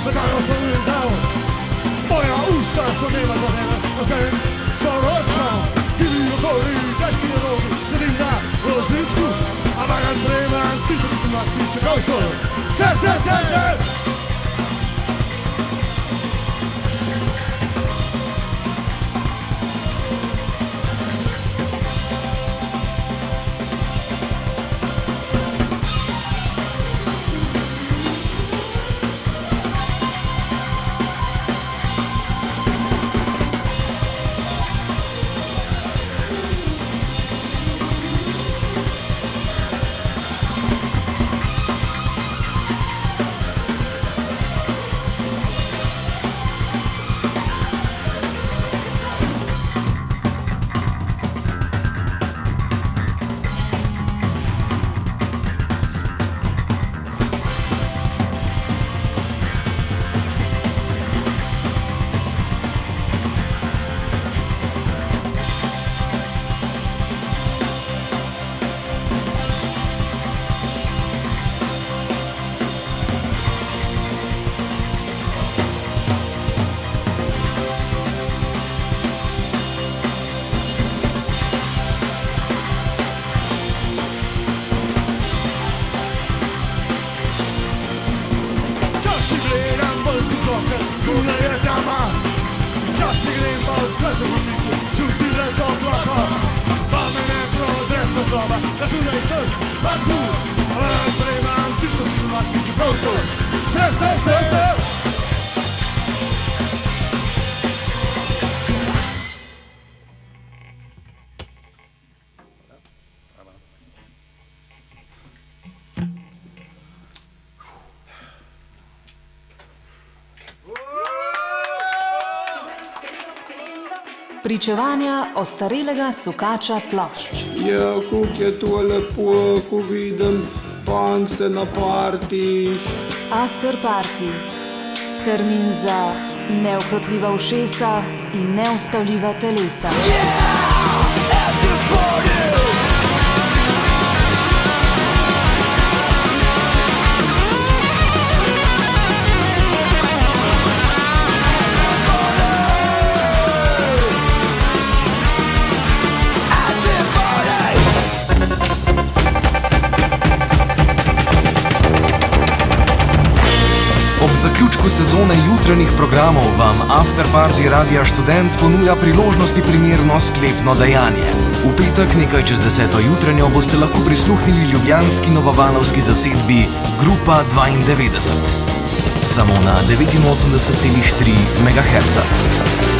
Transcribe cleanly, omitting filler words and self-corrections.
Zakaj sem izdal? Moja usta so nema za mene, okej, poročam. Gibijo gori, težki rogi, sedim na vozičku, ampak ga spremam, tisoč na sviče, kaj so? Se! Pričevanja ostarelega sukača plošč. Ja, kako je to lepo, ko vidim punkse na partijih. After party. Termin za neukrotljiva ušesa in neustavljiva telesa. Ob zaključku sezone jutranjih programov vam After Party Radia Študent ponuja priložnosti primerno sklepno dejanje. V petek nekaj čez 10. jutranjo boste lahko prisluhnili ljubljanski novavalovski zasedbi Grupa 92. Samo na 89,3 MHz.